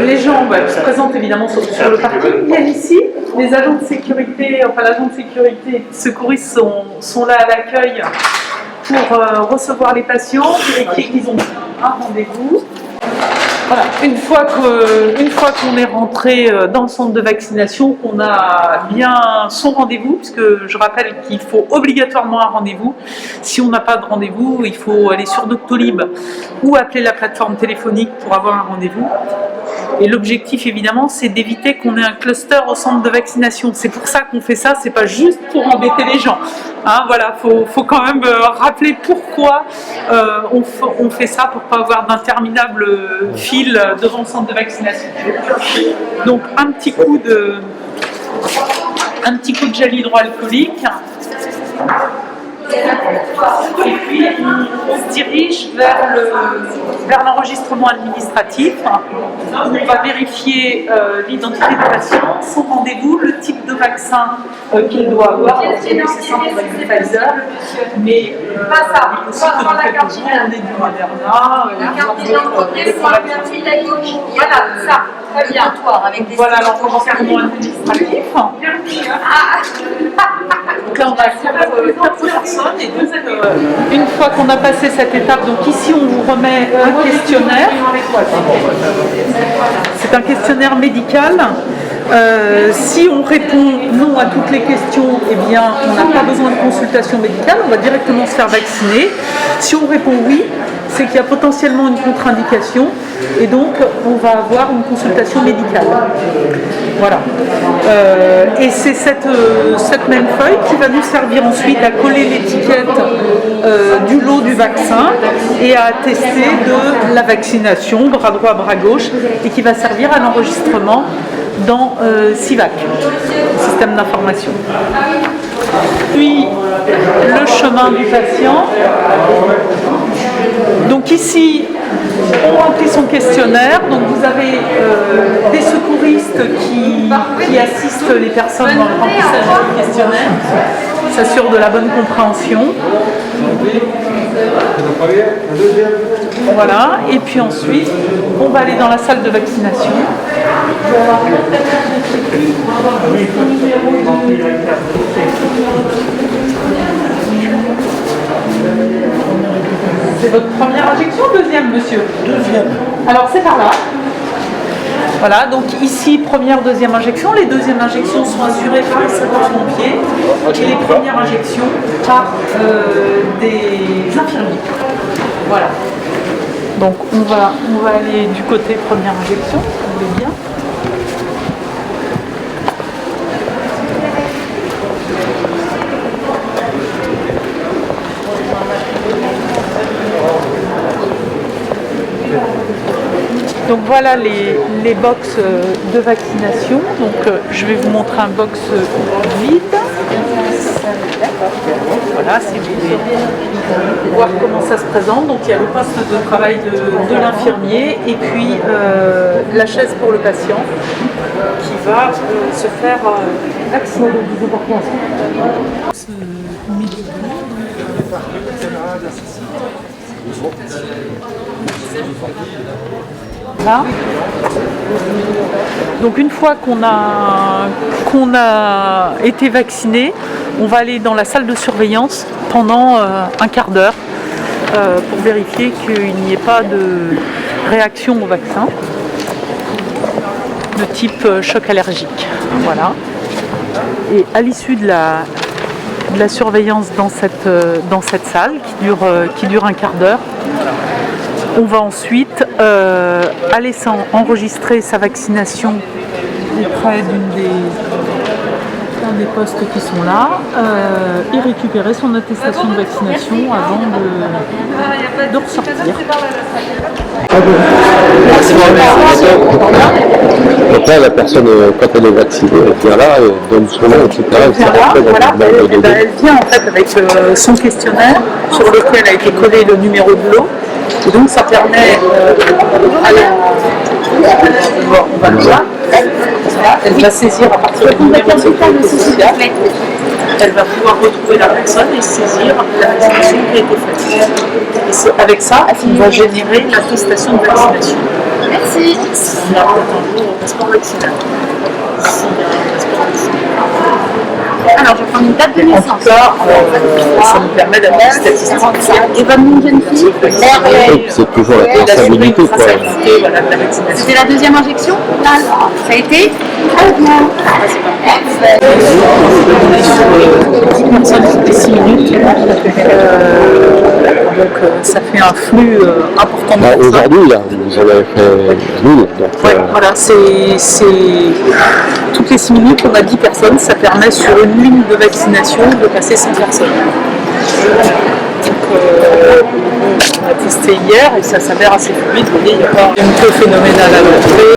Les gens se présentent évidemment sur le parking, viennent ici. Les agents de sécurité, enfin l'agent de sécurité secouriste sont là à l'accueil pour recevoir les patients, vérifier qu'ils ont un rendez-vous. Voilà. Une fois qu'on est rentré dans le centre de vaccination, qu'on a bien son rendez-vous, puisque je rappelle qu'il faut obligatoirement un rendez-vous. Si on n'a pas de rendez-vous, il faut aller sur Doctolib ou appeler la plateforme téléphonique pour avoir un rendez-vous. Et l'objectif, évidemment, c'est d'éviter qu'on ait un cluster au centre de vaccination. C'est pour ça qu'on fait ça, c'est pas juste pour embêter les gens. Hein, voilà, faut quand même rappeler pourquoi on fait ça, pour pas avoir d'interminables files devant le centre de vaccination. Donc un petit coup de gel hydroalcoolique. Et puis on se dirige vers l'enregistrement administratif. On va vérifier l'identité du patient, son rendez-vous, le type de vaccin qu'il doit avoir. C'est simple, on va du Pfizer, mais il est possible que dans quelques jours on ait du Moderna. La carte d'identité pour la carte d'identité. Voilà, ça. Voilà l'enregistrement administratif. Donc là on a 4 personnes et donc une fois qu'on a passé cette étape, donc ici on vous remet un questionnaire. C'est un questionnaire médical. Si on répond non à toutes les questions, eh bien on n'a pas besoin de consultation médicale, on va directement se faire vacciner. Si on répond oui, c'est qu'il y a potentiellement une contre-indication et donc on va avoir une consultation médicale. Voilà. Et c'est cette même feuille qui va nous servir ensuite à coller l'étiquette du lot du vaccin et à attester de la vaccination, bras droit, bras gauche, et qui va servir à l'enregistrement dans SIVAC, système d'information. Puis le chemin du patient. Donc ici, on remplit son questionnaire. Donc vous avez des secouristes qui assistent les personnes dans le remplissage du questionnaire, s'assurent de la bonne compréhension. Voilà, et puis ensuite, on va aller dans la salle de vaccination. C'est votre première injection ou deuxième, monsieur? Deuxième. Alors c'est par là. Voilà, donc ici, première, deuxième injection. Les deuxièmes injections sont assurées par les sapeurs-pompiers et les premières injections par des infirmiers. Voilà. Donc on va aller du côté première injection, si vous voulez bien. Donc voilà les box de vaccination. Donc je vais vous montrer un box vide. Voilà, si vous voulez voir comment ça se présente. Donc il y a le poste de travail de l'infirmier et puis la chaise pour le patient qui va se faire vacciner. Là. Donc une fois qu'on a été vacciné, on va aller dans la salle de surveillance pendant un quart d'heure pour vérifier qu'il n'y ait pas de réaction au vaccin de type choc allergique. Voilà. Et à l'issue de la surveillance dans cette salle qui dure un quart d'heure, on va ensuite aller enregistrer sa vaccination auprès d'un des postes qui sont là et récupérer son attestation de vaccination avant de ressortir. Donc là, la personne, quand elle est vaccinée, elle vient là, elle donne son nom, etc. Elle vient en fait avec son questionnaire sur lequel a été collé le numéro de lot. Et donc ça permet à on va le voir. Elle va saisir à partir du numéro de sécurité sociale. Elle va pouvoir retrouver la personne et saisir la vaccination qui a été faite. Et avec ça, on va générer l'attestation de vaccination. Merci. On a un jour au passeport vaccinal. Alors, je vais prendre une date de En naissance. tout cas, ça me permet d'avoir des statistiques. Et votre nom de jeune fille? C'est toujours la traçabilité, quoi. Voilà, de la vaccination. C'était la deuxième injection? Ça a été très bien. Personnes toutes les 6 minutes. Donc ça fait un flux important de Bah, personnes. aujourd'hui, là, vous en avez fait 1000. Donc, Ouais, voilà, c'est toutes les 6 minutes, on a 10 personnes, ça permet sur une ligne de vaccination de passer 100 personnes. Donc on a testé hier et ça s'avère assez fluide, vous voyez, il n'y a pas un peu phénoménal à l'entrée.